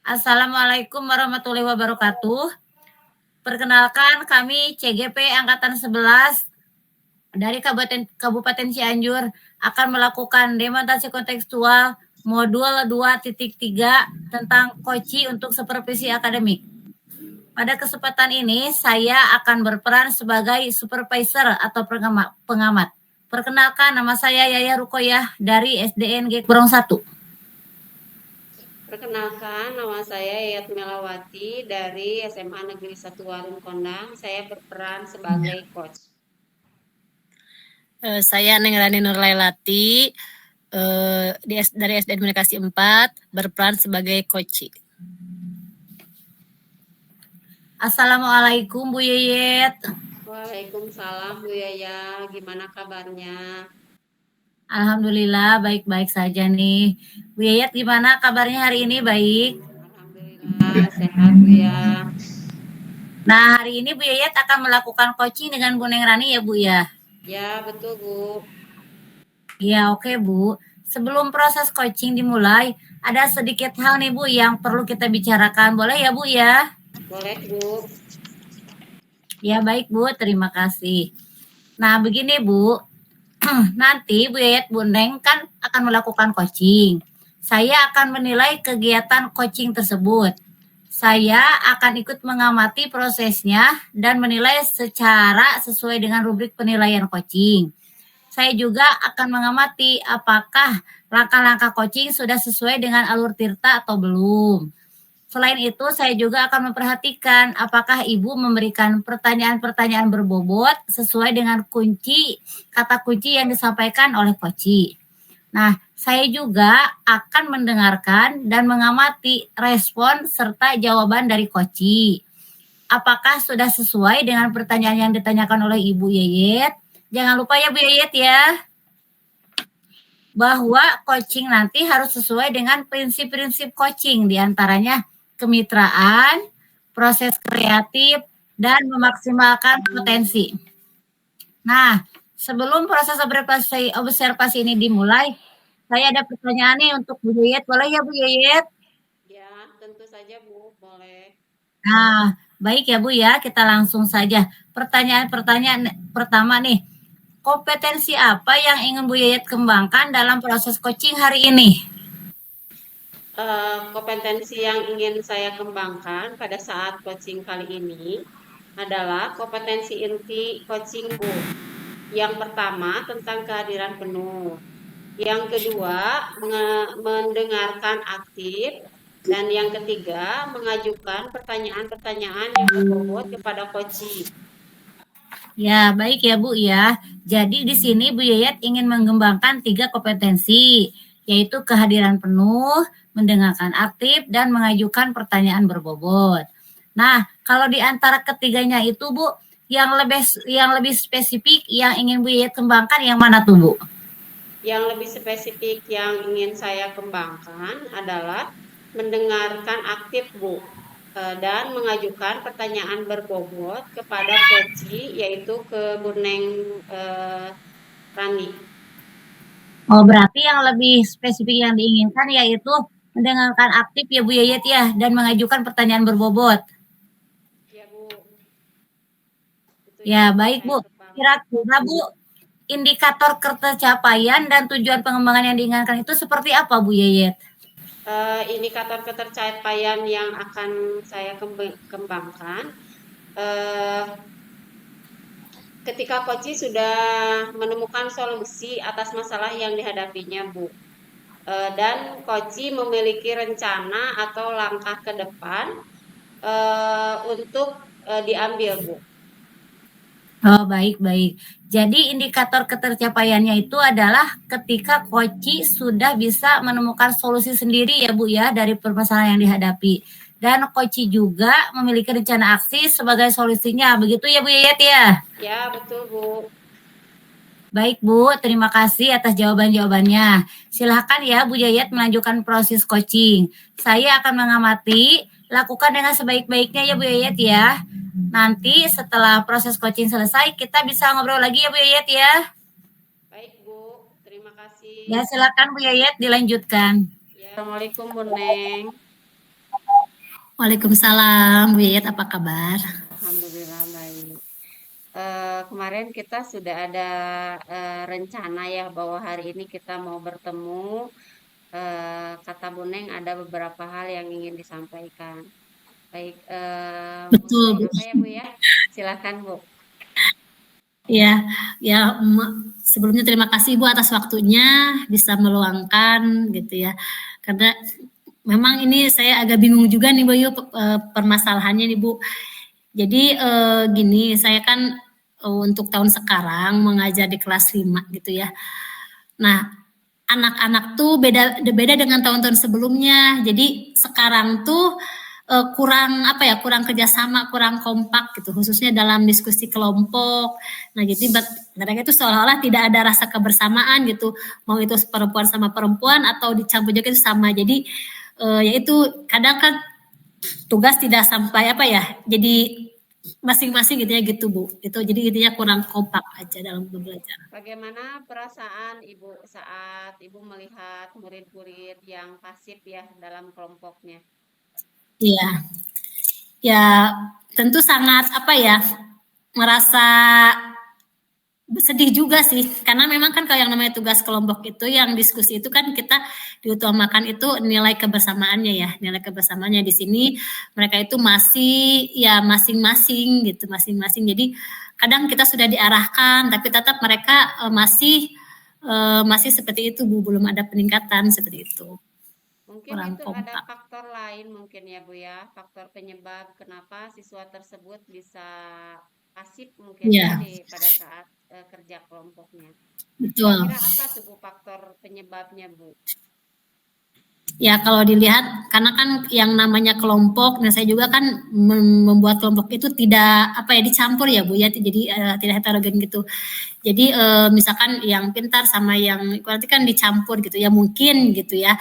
Assalamualaikum warahmatullahi wabarakatuh. Perkenalkan kami CGP Angkatan 11 dari Kabupaten Cianjur akan melakukan demonstrasi kontekstual modul 2.3 tentang Koci untuk supervisi akademik. Pada kesempatan ini saya akan berperan sebagai supervisor atau pengamat. Perkenalkan, nama saya Yaya Rukoyah dari SDN Gekbrong 1. Perkenalkan, nama saya Yayat Melawati dari SMA Negeri 1 Warung Kondang. Saya berperan sebagai coach. Saya Neng Rani Nurlailati dari SDN Komunikasi 4 berperan sebagai coach. Assalamualaikum Bu Yeyet. Waalaikumsalam Bu Yaya, gimana kabarnya? Alhamdulillah baik-baik saja nih. Bu Yeyet gimana kabarnya hari ini? Baik. Alhamdulillah sehat Bu ya. Nah, hari ini Bu Yeyet akan melakukan coaching dengan Bu Neng Rani ya Bu ya? Ya betul Bu. Ya oke Bu. Sebelum proses coaching dimulai, ada sedikit hal nih Bu yang perlu kita bicarakan. Boleh ya Bu ya? Boleh Bu. Ya baik Bu, terima kasih. Nah begini Bu, nanti Bu Yayat Bu Neng kan akan melakukan coaching. Saya akan menilai kegiatan coaching tersebut. Saya akan ikut mengamati prosesnya dan menilai secara sesuai dengan rubrik penilaian coaching. Saya juga akan mengamati apakah langkah-langkah coaching sudah sesuai dengan alur tirta atau belum. Selain itu, saya juga akan memperhatikan apakah Ibu memberikan pertanyaan-pertanyaan berbobot sesuai dengan kata kunci yang disampaikan oleh Koci. Nah, saya juga akan mendengarkan dan mengamati respon serta jawaban dari Koci. Apakah sudah sesuai dengan pertanyaan yang ditanyakan oleh Ibu Yeyet? Jangan lupa ya Bu Yeyet ya, bahwa coaching nanti harus sesuai dengan prinsip-prinsip coaching, diantaranya kemitraan, proses kreatif, dan memaksimalkan potensi. Nah, sebelum proses observasi ini dimulai, saya ada pertanyaan nih untuk Bu Yeyet. Boleh ya Bu Yeyet? Ya, tentu saja Bu, boleh. Nah, baik ya Bu ya, kita langsung saja. Pertanyaan pertama nih, kompetensi apa yang ingin Bu Yeyet kembangkan dalam proses coaching hari ini? Kompetensi yang ingin saya kembangkan pada saat coaching kali ini adalah kompetensi inti coaching Bu. Yang pertama tentang kehadiran penuh. Yang kedua mendengarkan aktif. Dan yang ketiga mengajukan pertanyaan-pertanyaan yang berbobot kepada coaching. Ya, baik ya Bu ya. Jadi di sini Bu Yayat ingin mengembangkan 3 kompetensi, yaitu kehadiran penuh, mendengarkan aktif, dan mengajukan pertanyaan berbobot. Nah, kalau di antara ketiganya itu Bu, yang lebih spesifik yang ingin Bu Yayat kembangkan yang mana tuh Bu? Yang lebih spesifik yang ingin saya kembangkan adalah mendengarkan aktif Bu. Dan mengajukan pertanyaan berbobot kepada coaching, yaitu ke Bu Neng Rani. Oh, berarti yang lebih spesifik yang diinginkan yaitu mendengarkan aktif ya Bu Yayat ya, dan mengajukan pertanyaan berbobot. Ya Bu. Ya, baik Bu. Kira-kira Bu, indikator ketercapaian dan tujuan pengembangan yang diinginkan itu seperti apa Bu Yeyet? Indikator ketercapaian yang akan saya kembangkan ketika coach sudah menemukan solusi atas masalah yang dihadapinya Bu, dan coach memiliki rencana atau langkah ke depan untuk diambil Bu. Oh, baik-baik. Jadi indikator ketercapaiannya itu adalah ketika coach sudah bisa menemukan solusi sendiri ya Bu ya dari permasalahan yang dihadapi. Dan coach juga memiliki rencana aksi sebagai solusinya. Begitu ya Bu Yeyet ya? Ya, betul Bu. Baik Bu, terima kasih atas jawaban-jawabannya. Silahkan ya Bu Yayat melanjutkan proses coaching. Saya akan mengamati, lakukan dengan sebaik-baiknya ya Bu Yayat ya. Nanti setelah proses coaching selesai, kita bisa ngobrol lagi ya Bu Yayat ya. Baik Bu, terima kasih. Ya silakan Bu Yayat dilanjutkan. Ya, Assalamualaikum Bu Neng. Waalaikumsalam, Bu Yayat, apa kabar? Alhamdulillah baik. Kemarin kita sudah ada rencana ya bahwa hari ini kita mau bertemu. Kata Bu Neng ada beberapa hal yang ingin disampaikan. Baik, Betul, mulai Bu. apa ya Bu ya? Silakan Bu. Ya, ya, sebelumnya terima kasih Bu atas waktunya bisa meluangkan gitu ya. Karena memang ini saya agak bingung juga nih Bu Yu, permasalahannya nih Bu. Jadi gini, saya kan untuk tahun sekarang mengajar di kelas 5 gitu ya. Nah, anak-anak tuh beda beda dengan tahun-tahun sebelumnya. Jadi sekarang tuh kurang apa ya, kurang kerjasama, kurang kompak gitu, khususnya dalam diskusi kelompok. Nah, jadi mereka itu seolah-olah tidak ada rasa kebersamaan gitu, mau itu perempuan sama perempuan atau dicampur juga itu sama. Jadi yaitu kadang kan tugas tidak sampai apa ya, jadi masing-masing gitu ya gitu Bu. Itu jadi intinya kurang kompak aja dalam belajar. Bagaimana perasaan Ibu saat Ibu melihat murid-murid yang pasif ya dalam kelompoknya? Iya, ya tentu sangat apa ya, merasa sedih juga sih, karena memang kan kalau yang namanya tugas kelompok itu, yang diskusi itu kan kita diutamakan itu nilai kebersamaannya ya, nilai kebersamaannya di sini mereka itu masih ya masing-masing gitu, masing-masing. Jadi kadang kita sudah diarahkan, tapi tetap mereka masih seperti itu Bu, belum ada peningkatan seperti itu, Mungkin kurang itu ada kompak. faktor lain mungkin ya Bu ya, faktor penyebab kenapa siswa tersebut bisa pasif mungkin ya Iya, pada saat kerja kelompoknya. betul. Kira-kira apa tuh Bu faktor penyebabnya Bu? Ya kalau dilihat karena kan yang namanya kelompok, nah saya juga kan membuat kelompok itu tidak apa ya dicampur ya Bu ya, jadi tidak heterogen gitu. Jadi misalkan yang pintar sama yang berarti kan dicampur gitu ya mungkin gitu ya.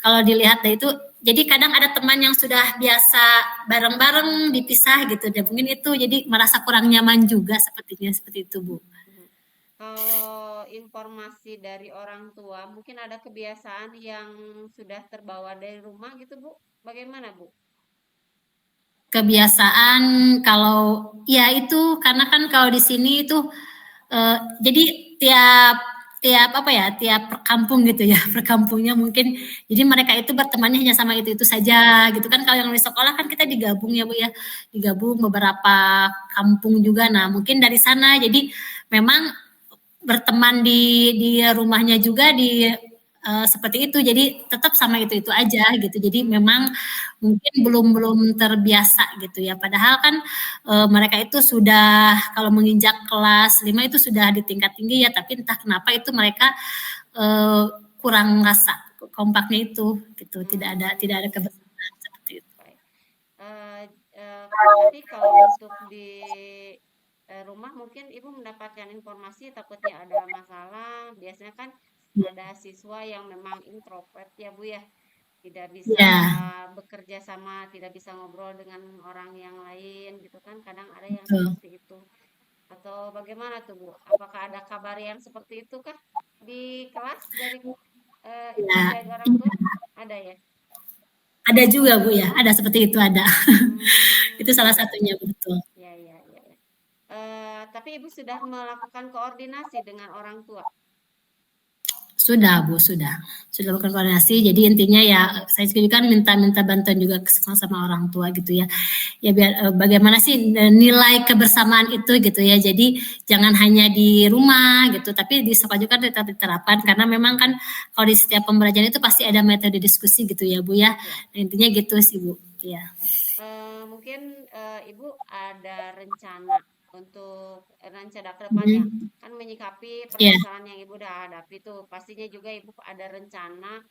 Kalau dilihat dari itu, jadi kadang ada teman yang sudah biasa bareng-bareng dipisah gitu, dan mungkin itu jadi merasa kurang nyaman juga sepertinya seperti itu Bu. Mhm. Kalau informasi dari orang tua, mungkin ada kebiasaan yang sudah terbawa dari rumah gitu Bu? Bagaimana Bu? Kebiasaan kalau ya itu karena kan kalau di sini itu jadi tiap tiap apa ya tiap perkampung gitu ya perkampungnya mungkin jadi mereka itu bertemannya hanya sama itu saja gitu kan. Kalau yang di sekolah kan kita digabung ya Bu ya, digabung beberapa kampung juga. Nah mungkin dari sana jadi memang berteman di rumahnya juga seperti itu, jadi tetap sama itu aja gitu. Jadi memang mungkin belum belum terbiasa gitu ya. Padahal kan mereka itu sudah kalau menginjak kelas 5 itu sudah di tingkat tinggi ya, tapi entah kenapa itu mereka eh, kurang rasa kompaknya itu gitu. Tidak ada kebersamaan seperti itu. Baik. Eh, Berarti kalau untuk di rumah mungkin Ibu mendapatkan informasi takutnya ada masalah. Biasanya kan ada siswa yang memang introvert ya Bu ya, tidak bisa Ya, bekerja sama, tidak bisa ngobrol dengan orang yang lain gitu kan. Kadang ada yang betul. seperti itu. Atau bagaimana tuh Bu? Apakah ada kabar yang seperti itu kah di kelas dari Ibu Ya, sebagai orang tua? Ada ya? ada juga Bu ya, ada seperti itu ada. Itu Hmm, salah ya, satunya betul. ya, ya, ya, ya. Tapi Ibu sudah melakukan koordinasi dengan orang tua. Sudah Bu, sudah melakukan koordinasi. Jadi intinya ya saya juga kan minta bantuan juga sama orang tua gitu ya. Ya biar bagaimana sih nilai kebersamaan itu gitu ya. Jadi jangan hanya di rumah gitu, tapi di sekolah juga kan tetap diterapkan karena memang kan kalau di setiap pembelajaran itu pasti ada metode diskusi gitu ya Bu ya. Ya. Nah, intinya gitu sih Bu. Ya. Mungkin Ibu ada rencana untuk rencana ke depannya Hmm. kan menyikapi Ya. permasalahan yang Ibu udah hadapi tuh pastinya juga Ibu ada rencana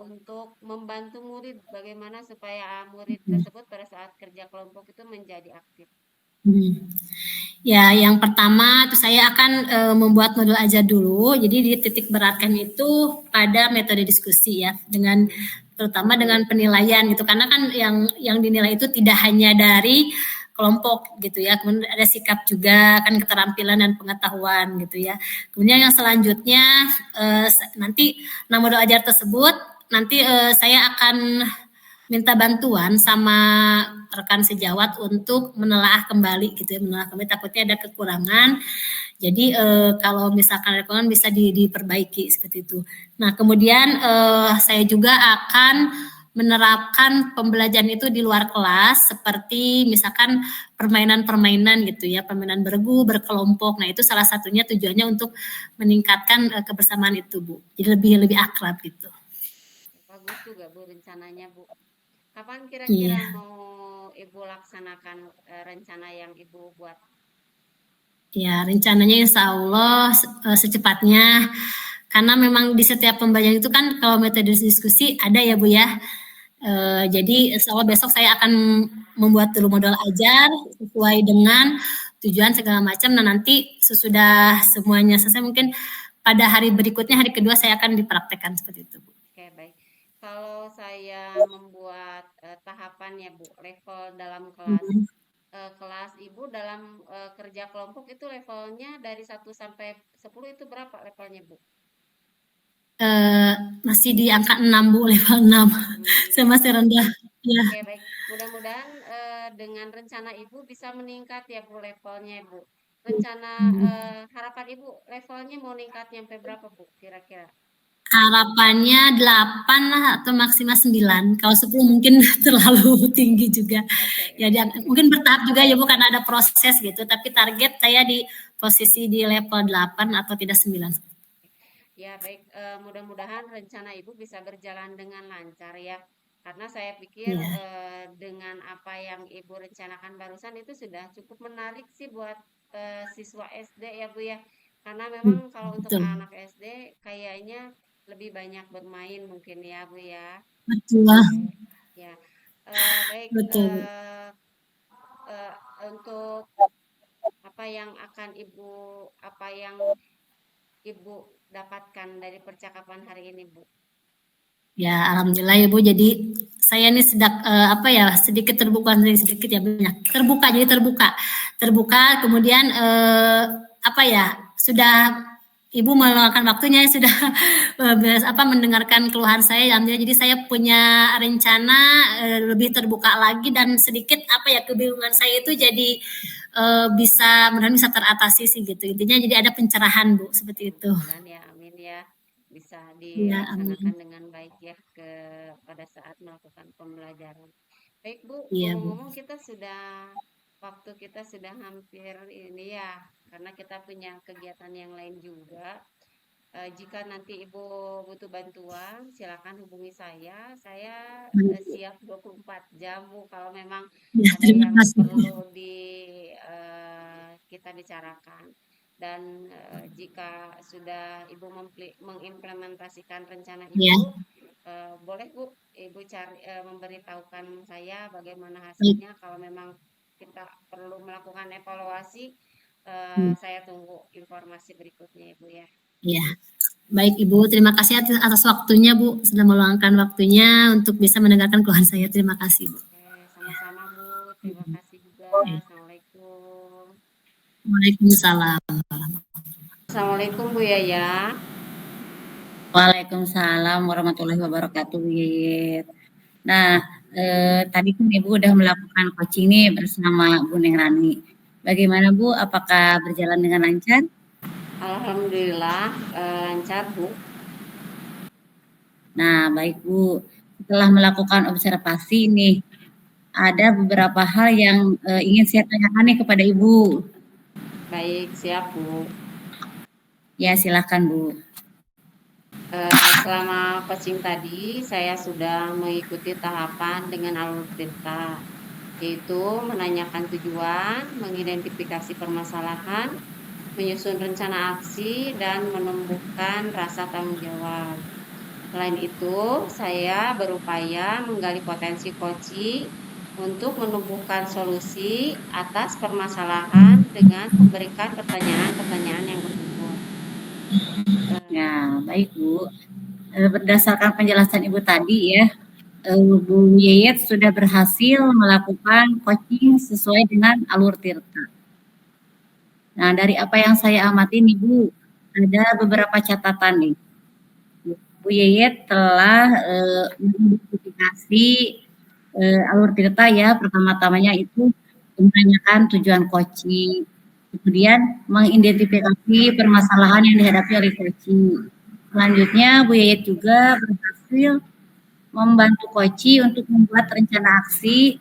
untuk membantu murid bagaimana supaya murid Hmm. tersebut pada saat kerja kelompok itu menjadi aktif. Hmm. Ya, yang pertama itu saya akan membuat modul ajar dulu. Jadi dititik beratkan itu pada metode diskusi ya, dengan terutama dengan penilaian gitu. Karena kan yang dinilai itu tidak hanya dari kelompok gitu ya. Kemudian ada sikap juga kan, keterampilan dan pengetahuan gitu ya. Kemudian yang selanjutnya nanti modul ajar tersebut nanti saya akan minta bantuan sama rekan sejawat untuk menelaah kembali gitu ya, menelaah kembali takutnya ada kekurangan. Jadi kalau misalkan ada kekurangan bisa diperbaiki seperti itu. Nah kemudian saya juga akan menerapkan pembelajaran itu di luar kelas seperti misalkan permainan-permainan gitu ya, permainan bergu, berkelompok. Nah itu salah satunya tujuannya untuk meningkatkan kebersamaan itu Bu. Jadi lebih akrab gitu. Bagus juga Bu rencananya Bu. Kapan kira-kira Iya. mau Ibu laksanakan rencana yang Ibu buat? Ya, rencananya insya Allah secepatnya. Karena memang di setiap pembelajaran itu kan kalau metode diskusi ada ya Bu ya. Jadi insya Allah besok saya akan membuat dulu modal ajar sesuai dengan tujuan segala macam. Nah nanti sesudah semuanya selesai mungkin pada hari berikutnya, hari kedua saya akan dipraktekkan seperti itu Bu. Oke, baik. Kalau saya membuat tahapan ya Bu, level dalam kelas kelas Ibu dalam kerja kelompok itu levelnya dari 1 sampai 10 itu berapa levelnya Bu? Masih di angka 6 Bu, level 6. Saya masih rendah. Ya. Oke, baik. Mudah-mudahan dengan rencana Ibu bisa meningkat ya Bu levelnya Bu. Rencana harapan Ibu levelnya mau meningkat sampai berapa Bu kira-kira? Harapannya 8 lah atau maksimal 9. Kalau 10 mungkin terlalu tinggi juga. Oke, Ya mungkin bertahap juga ya Bu karena ada proses gitu, tapi target saya di posisi di level 8 atau tidak 9. ya baik. Mudah-mudahan rencana Ibu bisa berjalan dengan lancar ya. Karena saya pikir Iya, dengan apa yang Ibu rencanakan barusan itu sudah cukup menarik sih buat siswa SD ya Bu ya. Karena memang kalau untuk betul. anak SD kayaknya lebih banyak bermain mungkin ya Bu ya. Betul. Ya, baik. Betul. Eh, untuk apa yang Ibu dapatkan dari percakapan hari ini, Bu? Ya, alhamdulillah ya Bu. Jadi saya ini sedikit terbuka, sedikit ya banyak terbuka, jadi terbuka. Kemudian sudah Ibu meluangkan waktunya sudah mendengarkan keluhan saya. Alhamdulillah, jadi saya punya rencana lebih terbuka lagi dan sedikit kebingungan saya itu jadi mudah-mudahan bisa teratasi sih gitu. Intinya jadi ada pencerahan Bu seperti itu. Mudah-mudahan ya, amin ya, bisa Ya, amin. dilaksanakan dengan baik ya pada saat melakukan pembelajaran. Baik Bu, Iya Bu. ngomong-ngomong waktu kita sudah hampir ini ya, karena kita punya kegiatan yang lain juga. Jika nanti Ibu butuh bantuan, silakan hubungi saya. Saya siap 24 jam, Bu, kalau memang Ya, ada terima yang kasih. perlu kita bicarakan. Dan jika sudah Ibu mengimplementasikan rencana Ya, Ibu, boleh Bu, Ibu memberitahukan saya bagaimana baik. hasilnya. Kalau memang kita perlu melakukan evaluasi, Hmm, saya tunggu informasi berikutnya Ibu ya. ya. Baik Ibu, terima kasih atas waktunya Bu, sudah meluangkan waktunya untuk bisa mendengarkan keluhan saya. Terima kasih Bu. Oke, sama-sama Bu. Terima kasih juga. Ya. Assalamualaikum. Waalaikumsalam. Assalamualaikum Bu Yaya. Waalaikumsalam warahmatullahi wabarakatuh, Yit. Nah, tadi kan Ibu udah melakukan coaching nih bersama Bu Neng Rani. Bagaimana Bu? Apakah berjalan dengan lancar? Alhamdulillah lancar Bu. Nah, baik Bu. Setelah melakukan observasi nih, ada beberapa hal yang ingin saya tanyakan nih kepada Ibu. Baik, siap Bu. Ya, silakan Bu. Selama coaching tadi saya sudah mengikuti tahapan dengan alur cerita, yaitu menanyakan tujuan, mengidentifikasi permasalahan, menyusun rencana aksi, dan menumbuhkan rasa tanggung jawab. Selain itu, saya berupaya menggali potensi coaching untuk menumbuhkan solusi atas permasalahan dengan memberikan pertanyaan-pertanyaan yang bersumber. Ya, baik Bu. Berdasarkan penjelasan Ibu tadi ya, Bu Yeyet sudah berhasil melakukan coaching sesuai dengan alur tirta. Nah, dari apa yang saya amati nih Bu, ada beberapa catatan nih. Bu Yeyet telah mengidentifikasi alur tirta ya, pertama-tamanya itu menanyakan tujuan coaching, kemudian mengidentifikasi permasalahan yang dihadapi oleh coaching. Selanjutnya Bu Yayat juga berhasil membantu Koci untuk membuat rencana aksi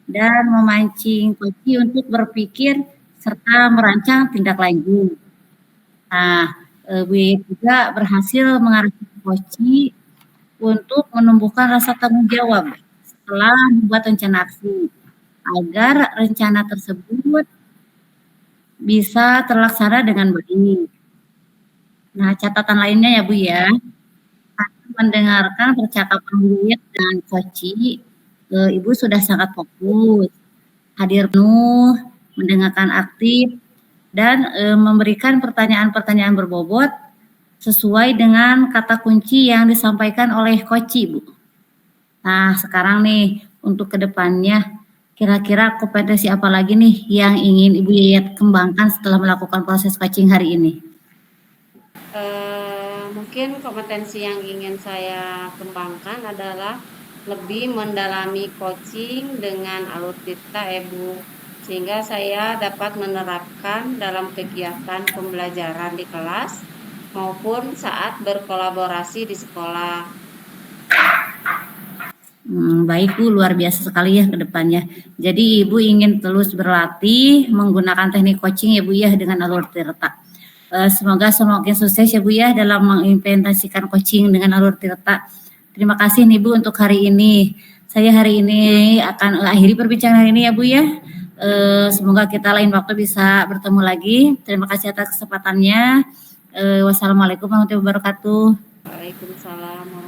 dan memancing Koci untuk berpikir serta merancang tindak lanjut. Nah, Bu Yayat juga berhasil mengarahkan Koci untuk menumbuhkan rasa tanggung jawab setelah membuat rencana aksi agar rencana tersebut bisa terlaksana dengan baik. Nah, catatan lainnya ya Bu ya, mendengarkan percakapan Buyut dan Koci, Ibu sudah sangat fokus, hadir penuh, mendengarkan aktif, dan memberikan pertanyaan-pertanyaan berbobot sesuai dengan kata kunci yang disampaikan oleh Koci, Bu. Nah, sekarang nih untuk kedepannya, kira-kira kompetensi apa lagi nih yang ingin Ibu Yayat kembangkan setelah melakukan proses coaching hari ini? Mungkin kompetensi yang ingin saya kembangkan adalah lebih mendalami coaching dengan alur tirta Bu, sehingga saya dapat menerapkan dalam kegiatan pembelajaran di kelas maupun saat berkolaborasi di sekolah. Baik Bu, luar biasa sekali ya ke depannya. Jadi Ibu ingin terus berlatih menggunakan teknik coaching ya Bu ya dengan alur tirta. Semoga semakin sukses ya Bu ya dalam mengimplementasikan coaching dengan alur tirta. Terima kasih nih Bu untuk hari ini. Saya hari ini akan akhiri perbincangan hari ini ya Bu ya. Semoga kita lain waktu bisa bertemu lagi. Terima kasih atas kesempatannya. Wassalamualaikum warahmatullahi wabarakatuh. Waalaikumsalam.